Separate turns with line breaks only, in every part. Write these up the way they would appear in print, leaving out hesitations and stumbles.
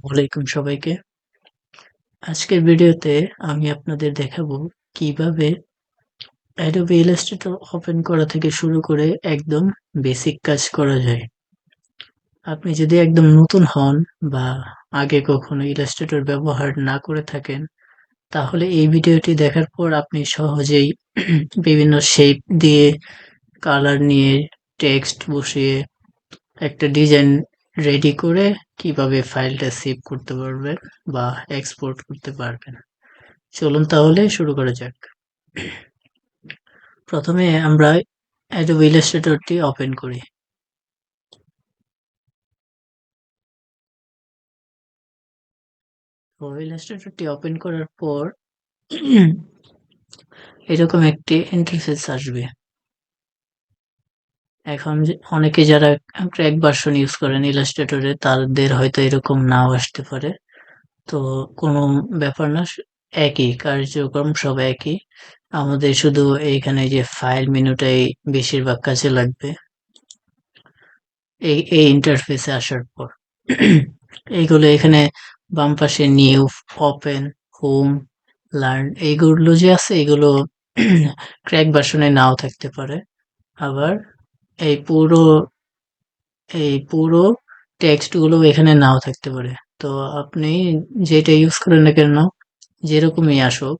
ওয়ালাইকুম সবাইকে। আজকের ভিডিওতে আমি আপনাদের দেখাবো কিভাবে Adobe Illustrator ওপেন করা থেকে শুরু করে একদম বেসিক কাজ করা যায়। আপনি যদি একদম নতুন হন বা আগে কখনো Illustrator ব্যবহার না করে থাকেন, তাহলে এই ভিডিওটি দেখার পর আপনি সহজেই বিভিন্ন শেপ দিয়ে, কালার নিয়ে, টেক্সট বসিয়ে একটা ডিজাইন রেডি করে কিভাবে ফাইলটা সেভ করতে পারবেন বা এক্সপোর্ট করতে পারবেন। চলুন তাহলে শুরু করা যাক। প্রথমে আমরা Adobe Illustrator টি ওপেন করি। তো Illustrator টি ওপেন করার পর এরকম একটি ইন্টারফেস আসবে। এখন অনেকে যারা ক্র্যাক ভার্সন ইউজ করেন Illustrator এ তাদের হয়তো এরকম নাও আসতে পারে। তো কোনো ব্যাপার না, একই কার্যক্রম সব একই। আমাদের শুধু এইখানে যে ফাইল মেনুটাই বেশিরভাগ কাজে লাগবে এই ইন্টারফেসে আসার পর। এইগুলো এখানে বাম পাশে নিউ, ওপেন, হোম, লার্ন এইগুলো যে আছে এগুলো ক্র্যাক ভার্সনে নাও থাকতে পারে। আবার এই পুরো এই পুরো টেক্সট গুলো এখানে নাও থাকতে পারে। তো আপনি যেটা ইউজ করেন না কেন, যেরকমই আসুক,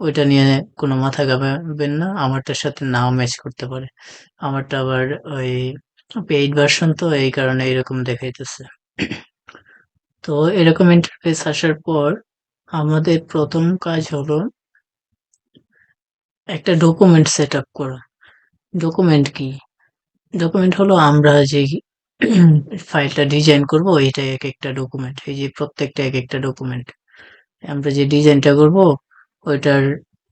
ওইটা নিয়ে কোনো মাথা ঘামাবেন না। আমারটার সাথে নাও ম্যাচ করতে পারে। আমারটা আবার ওই পেইড ভার্সন, তো এই কারণে এরকম দেখাইতেছে। তো এরকম ইন্টারফেস আসার পর আমাদের প্রথম কাজ হলো একটা ডকুমেন্ট সেট আপ করা। ডকুমেন্ট কি? ডকুমেন্ট হলো আমরা যে ফাইলটা ডিজাইন করব, এইটাই এক একটা ডকুমেন্ট। এই যে প্রত্যেকটা এক একটা ডকুমেন্ট। আমরা যে ডিজাইনটা করব ওইটার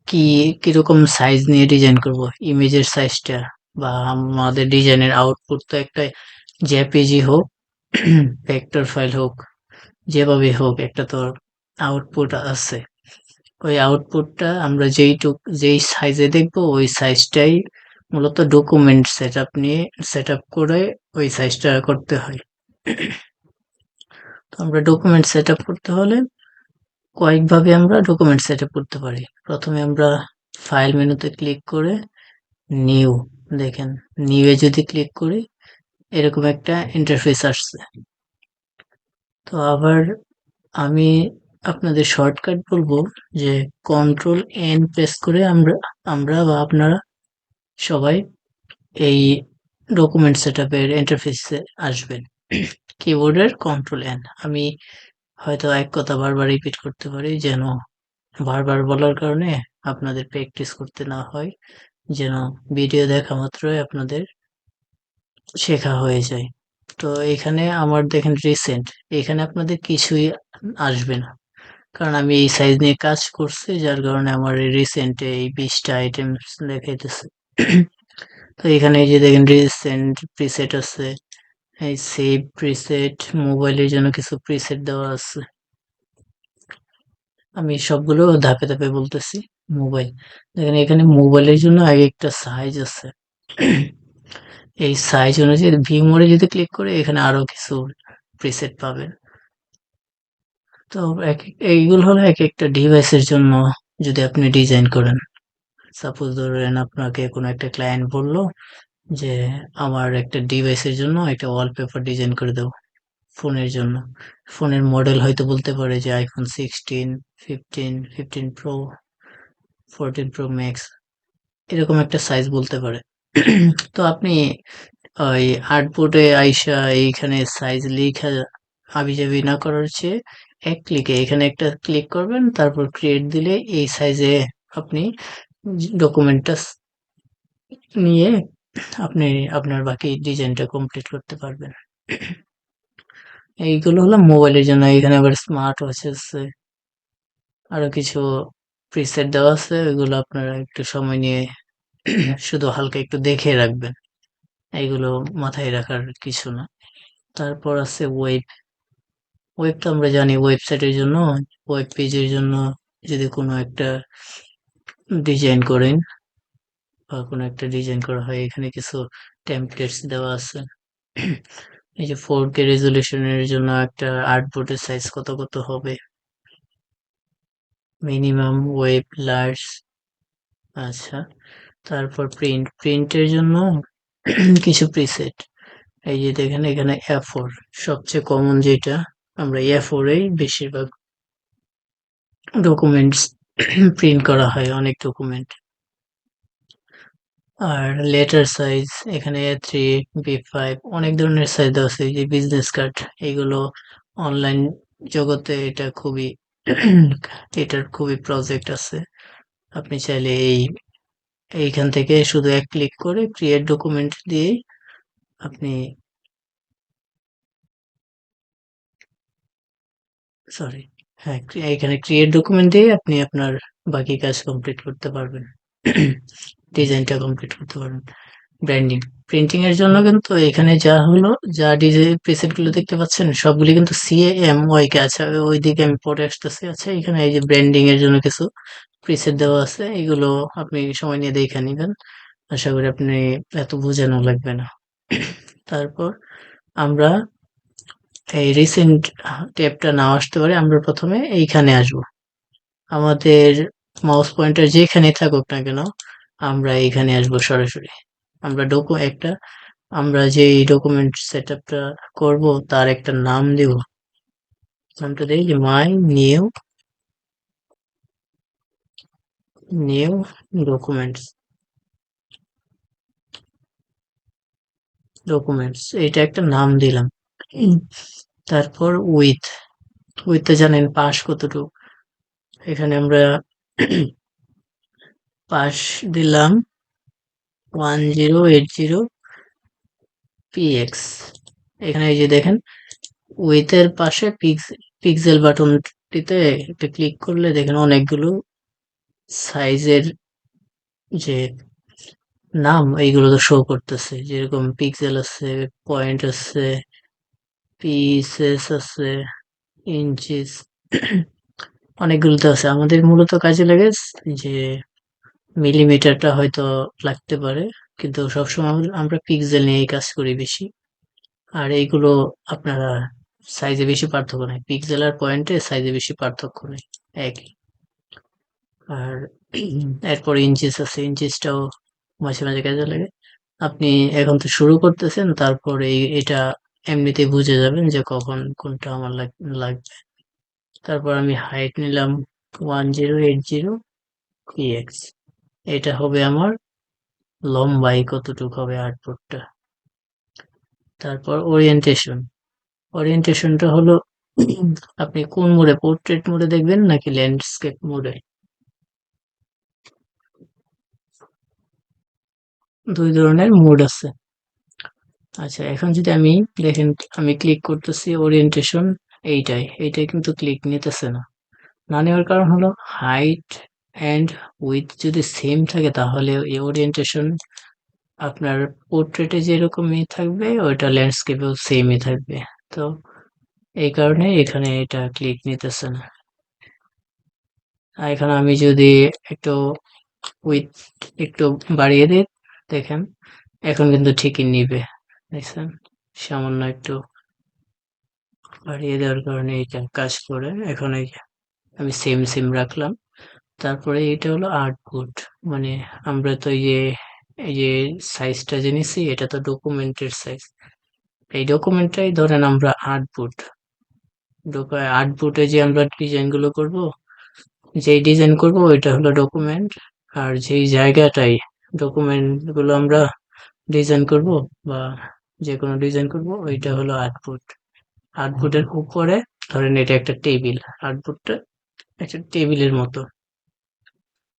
কি কিরকম সাইজ নিয়ে ডিজাইন করব, ইমেজের সাইজটা, বা আমাদের ডিজাইনের আউটপুট তো একটা জেপিজি হোক, ভেক্টর ফাইল হোক, যেভাবে হোক একটা তো আউটপুট আছে। ওই আউটপুটটা আমরা যেই সাইজে দেখবো ওই সাইজটাই মূলত ডকুমেন্ট সেট আপ করে ওই সাইজটা করতে হয়। তো আমরা ডকুমেন্ট সেট আপ করতে হলে কয়েকভাবে আমরা ডকুমেন্ট সেট আপ করতে পারি। প্রথমে আমরা ফাইল মেনুতে ক্লিক করে নিউ, দেখেন নিউ এ যদি ক্লিক করি এরকম একটা ইন্টারফেস আসছে। তো আবার আমি আপনাদের শর্টকাট বলবো যে কন্ট্রোল এন প্রেস করে আমরা আমরা বা আপনারা সবাই এই ডকুমেন্ট সেটআপের ইন্টারফেসে আসবেন। কিবোর্ডের কন্ট্রোল এন। আমি হয়তো এক কথা বারবার রিপিট করতে পারি, যেন বারবার বলার কারণে আপনাদের প্র্যাকটিস করতে না হয়, যেন ভিডিও দেখা মাত্রই আপনাদের শেখা হয়ে যায়। তো এখানে আমার দেখেন রিসেন্ট, এখানে আপনাদের কিছুই আসবে না, কারণ আমি এই সাইজ নিয়ে কাজ করছি, যার কারণে আমার এই রিসেন্ট এই 20টা আইটেম দেখাইতেছে। তো এখানে এই যে দেখেন রিসেন্ট প্রিসেট আছে, এই সেভ প্রিসেট, মোবাইলের জন্য কিছু প্রিসেট দেওয়া আছে। আমি সবগুলো ধাপে ধাপে বলতেছি। মোবাইল, দেখেন এখানে মোবাইলের জন্য আগে একটা সাইজ আছে। এই সাইজ অনুযায়ী ভিউ মোডে যদি ক্লিক করে এখানে আরো কিছু প্রিসেট পাবেন। তো এইগুলো হলো এক একটা ডিভাইসের জন্য। যদি আপনি ডিজাইন করেন, সাপোজ ধরেন আপনাকে কোনো একটা ক্লায়েন্ট বলল যে আমার একটা ডিভাইসের জন্য একটা ওয়ালপেপার ডিজাইন করে দাও ফোনের জন্য। ফোনের মডেল হয়তো বলতে পারে যে আইফোন 16, 15, 15 প্রো, 14 প্রো ম্যাক্স, এরকম একটা সাইজ বলতে পারে। তো আপনি ওই আর্টবোর্ডে আইসা এইখানে সাইজ লিখা হাবিজাবি না করার চেয়ে এক ক্লিকে এখানে একটা ক্লিক করবেন, তারপর ক্রিয়েট দিলে এই সাইজে আপনি ডকুমেন্টটা নিয়ে আপনি আপনার বাকি ডিজাইনটা কমপ্লিট করতে পারবেন। এইগুলো হলো মোবাইলের জন্য। এখানে আবার স্মার্ট ওয়াচ আছে, আরো কিছু প্রিসেট দেওয়া আছে, ওইগুলো আপনারা একটু সময় নিয়ে শুধু হালকা একটু দেখে রাখবেন। এইগুলো মাথায় রাখার কিছু না। তারপর আছে ওয়েব। ওয়েব তো আমরা জানি ওয়েবসাইটের জন্য, ওয়েব পেজের জন্য যদি কোনো একটা ডিজাইন করেন বা কোনো একটা ডিজাইন করা হয়, এখানে কিছু টেমপ্লেটস দেওয়া আছে। এই যে 4K রেজলিউশনের জন্য একটা আর্টবোর্ডের সাইজ কত কত হবে, মিনিমাম ওয়েব লার্জ। আচ্ছা, তারপর প্রিন্টের জন্য কিছু প্রিসেট। এই যে দেখেন এখানে A4 সবচেয়ে কমন যেটা, আমরা A4 এই বেশিরভাগ ডকুমেন্টস প্রিন্ট করা হয়, অনেক ডকুমেন্ট। আর লেটার সাইজ এখানে A3, B5 অনেক ধরনের সাইজ আছে। এই যে বিজনেস কার্ড, এগুলো অনলাইন জগতে এটা খুবই এটার খুবই প্রজেক্ট আছে। আপনি চাইলে এইখান থেকে শুধু এক ক্লিক করে ক্রিয়েট ডকুমেন্ট দিয়েই আপনি, সরি, হ্যাঁ, এখানে ক্রিয়েট ডকুমেন্ট দিয়ে আপনি আপনার বাকি কাজ কমপ্লিট করতে পারবেন। ডিজাইনটা কমপ্লিট করতে পারবেন। ব্র্যান্ডিং, প্রিন্টিং এর জন্য কিন্তু এখানে যা হলো, যা ডিজাইন প্রিসেট গুলো দেখতে পাচ্ছেন সবগুলি কিন্তু CMYK কে আছে, ওইদিকে আমি পরে আসতেছি। আচ্ছা, এখানে এই যে ব্র্যান্ডিং এর জন্য কিছু প্রিসেট দেওয়া আছে, এগুলো আপনি সময় নিয়ে দেখে নিবেন। আশা করি আপনি এত বোঝানো লাগবে না। তারপর আমরা এই রিসেন্ট ট্যাবটা না আসতে পারে, আমরা প্রথমে এইখানে আসব। আমাদের মাউস পয়েন্টার যেখানে থাকুক না কেন, আমরা এইখানে আসবো সরাসরি। আমরা আমরা যে ডকুমেন্ট সেটআপটা করব তার একটা নাম দেব। নামটা দেই যে মাই নিউ ডকুমেন্টস। এটা একটা নাম দিলাম। উম, তারপর উইথ জানেন পাশ কতটুকু, এখানে আমরা পাশ দিলাম 1080 px। এখানে এই যে দেখেন উইথের পাশে পিক্সেল বাটনটিতে একটা ক্লিক করলে দেখেন অনেকগুলো সাইজের যে নাম এইগুলো তো শো করতেছে, যেরকম পিক্সেল আছে, পয়েন্ট আছে, পিসেস আছে, ইঞ্চিস, অনেকগুলো তো আছে। আমাদের মূলত কাজে লাগে যে মিলিমিটারটা হয়তো লাগতে পারে, কিন্তু সবসময় আমরা পিক্সেল নিয়েই কাজ করি বেশি। আর এইগুলো আপনারা সাইজে বেশি পার্থক্য নেই, পিক্সেল আর পয়েন্টে সাইজে বেশি পার্থক্য নেই, একই। আর এরপর ইঞ্চিস আছে, ইঞ্চিসটাও মাঝে মাঝে কাজে লাগে। আপনি এখন তো শুরু করতেছেন, তারপরে এটা এমনিতেই বুঝে যাবেন যে কখন কোনটা আমার লাগবে। তারপর আমি হাইট নিলাম 1080 px। এটা হবে আমার লম্বাই কতটুকু হবে আউটপুটটা। তারপর ওরিয়েন্টেশনটা হলো আপনি কোন মোডে, পোর্ট্রেট মোডে দেখবেন নাকি ল্যান্ডস্কেপ মোডে। দুই ধরনের মোড আছে। আচ্ছা, এখন যদি আমি দেখেন, আমি ক্লিক করতেছি ওরিয়েন্টেশন, এইটাই কিন্তু ক্লিক নিতেছে না। না নেওয়ার কারণ হলো হাইট অ্যান্ড উইথ যদি সেম থাকে তাহলে এই ওরিয়েন্টেশন আপনার পোর্ট্রেটে যেরকমই থাকবে ওইটা ল্যান্ডস্কেপেও সেমই থাকবে। তো এই কারণে এখানে এটা ক্লিক নিতেছে না। আর এখানে আমি যদি একটু উইথ একটু বাড়িয়ে দিই, দেখেন এখন কিন্তু ঠিকই নিবে। দেখছেন, সামান্য একটু বাড়িয়ে দেওয়ার কারণে এটা কাজ করে। এখন এই যে আমি সেম রাখলাম। তারপরে এটা হলো আউটপুট, মানে আমরা তো এই যে সাইজটা জেনেছি, এটা তো ডকুমেন্টের সাইজ। এই ডকুমেন্টটাই ধরেন আমরা আউটপুটে যে আমরা ডিজাইন গুলো করব, যেই ডিজাইন করব ওইটা হলো ডকুমেন্ট। আর যেই জায়গাটাই ডকুমেন্ট গুলো আমরা ডিজাইন করব বা যে কোনো ডিজাইন করব ওইটা হলো আউটপুট। আউটপুটের উপরে ধরেন এটা একটা টেবিল, আউটপুটটা একটা টেবিলের মতো।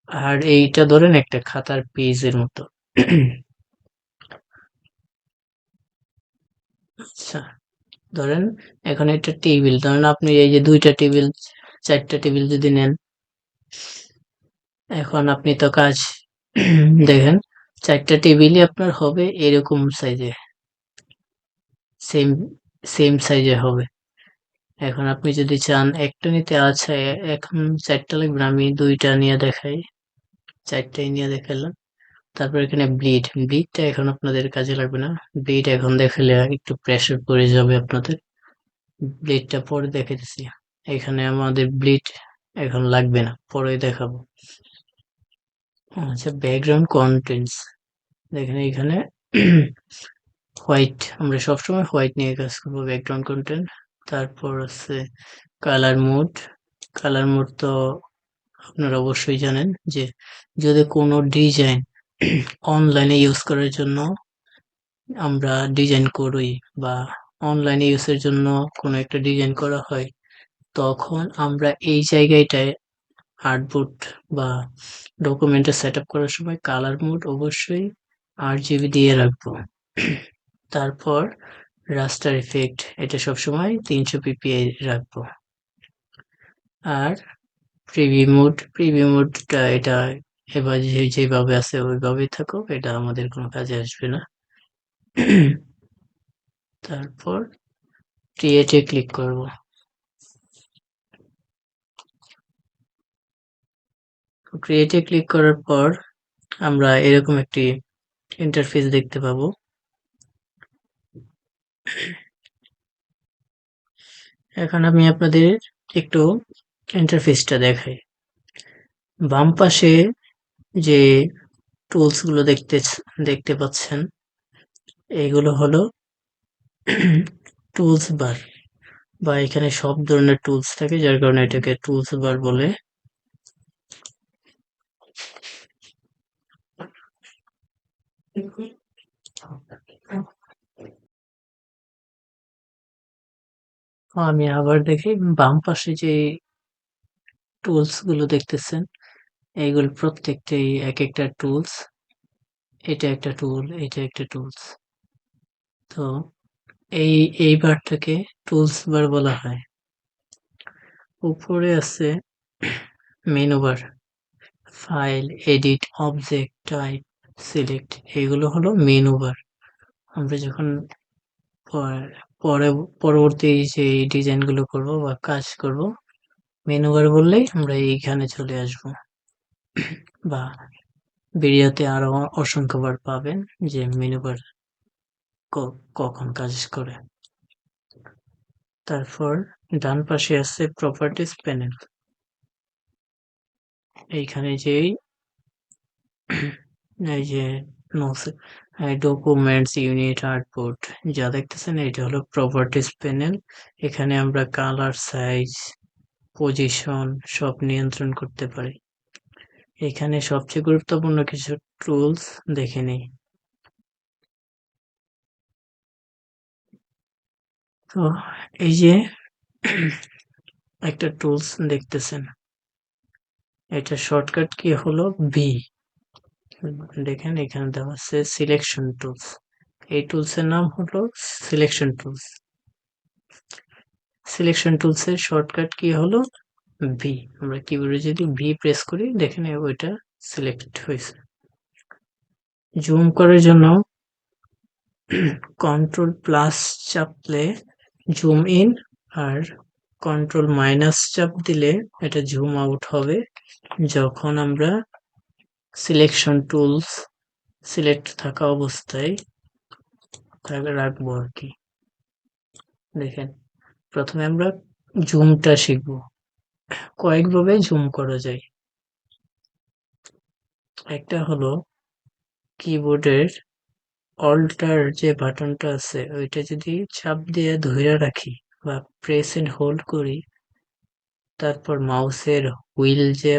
আর এইটা ধরেন একটা খাতার পেজের মতো। আচ্ছা, ধরেন এখন একটা টেবিল, ধরেন আপনি এই যে দুইটা টেবিল, চারটা টেবিল যদি নেন, এখন আপনি তো কাজ দেখেন চারটা টেবিলই আপনার হবে এরকম সাইজে, সেম সেম সাইজে হবে। এখন আপনি যদি চান একটা নিতে, আচ্ছা এখন চারটা লাগবে না, আমি দুইটা নিয়ে দেখাই, চারটাই নিয়ে দেখালাম। তারপর এখানে ব্লিডটা এখন আপনাদের কাজে লাগবে না। ব্লিড এখন দেখালে একটু প্রেসার পড়ে যাবে আপনাদের। ব্লিডটা পরে দেখাইতেছি। এখানে আমাদের ব্লিড এখন লাগবে না, পরে দেখাবো। আচ্ছা, ব্যাকগ্রাউন্ড কন্টেন্টস দেখেন এখানে হোয়াইট, আমরা সবসময় হোয়াইট নিয়ে কাজ করবো ব্যাকগ্রাউন্ড কন্টেন্ট। তারপর আছে কালার মোড তো আপনারা অবশ্যই জানেন যে যদি কোনো ডিজাইন অনলাইনে ইউজ করার জন্য আমরা ডিজাইন করি, বা অনলাইনে ইউজের জন্য কোনো একটা ডিজাইন করা হয়, তখন আমরা এই জায়গাটায় আর্টবোর্ড বা ডকুমেন্টে সেট আপ করার সময় কালার মোড অবশ্যই RGB দিয়ে রাখবো। তারপর রাস্টার ইফেক্ট, এটা সবসময় 300 ppi রাখবো। আর প্রিভিউ মোডটা এটা এবার যেভাবে আছে ওইভাবেই থাকুক, এটা আমাদের কোনো কাজে আসবে না। তারপর ক্রিয়েটে ক্লিক করব। ক্রিয়েটে ক্লিক করার পর আমরা এরকম একটি ইন্টারফেস দেখতে পাবো। এখন আমি আপনাদের একটু ইন্টারফেসটা দেখাই। বাম পাশে যে টুলস গুলো দেখতে পাচ্ছেন, এইগুলো হলো টুলস বার, বা এখানে সব ধরনের টুলস থাকে, যার কারণে এটাকে টুলস বার বলে। আমি আবার দেখি, বাম পাশে যে টুলস গুলো দেখতেছেন, এইগুলো প্রত্যেকটাই এক একটা টুলস। এটা একটা টুল, এটা একটা টুলস। তো এই এই বারটাকে টুলস বার বলা হয়। উপরে আছে menu bar, file, edit, object, type, select, এগুলো হলো মেনু বার। আমরা যখন পরে পরবর্তী যে ডিজাইন গুলো করব বা কাজ করব, মেনু বার বললেই আমরা এইখানে চলে আসব। বা ভিডিওতে আরো অসংখ্য বার পাবেন যে মেনু বার কখন কাজ করে। তারপর ডান পাশে আছে প্রপার্টিজ প্যানেল। এইখানে যেই এই যে ডকুমেন্টস, ইউনিট, আর্টবোর্ড যা দেখতেছেন, এটা হলো প্রপার্টিজ প্যানেল। এখানে আমরা কালার, সাইজ, পজিশন সব নিয়ন্ত্রণ করতে পারি। এখানে সবচেয়ে গুরুত্বপূর্ণ কিছু টুলস দেখে নেই। তো এই যে একটা টুলস দেখতেছেন, এটা শর্টকাট কি হলো বি। দেখেন এখানে দেওয়া আছে সিলেকশন টুলস। এই টুলস এর নাম হলো সিলেকশন টুলস। সিলেকশন টুলস এর শর্টকাট কি হলো ভি। আমরা কিবোর্ডে যদি ভি প্রেস করি, দেখেন ওইটা সিলেক্ট হয়েছে। জুম করার জন্য কন্ট্রোল প্লাস চাপলে জুম ইন, আর কন্ট্রোল মাইনাস চাপ দিলে এটা জুম আউট হবে। যখন আমরা সিলেকশন টুলস সিলেক্ট থাকা অবস্থায় রাখবো আর কি। দেখেন, প্রথমে আমরা জুমটা শিখবো। কয়েকভাবে জুম করা যায়। একটা হলো কিবোর্ডের অল্টার যে বাটনটা আছে, ওইটা যদি চাপ দিয়ে ধরে রাখি বা প্রেস এন্ড হোল্ড করি, তারপর মাউসের হুইল যে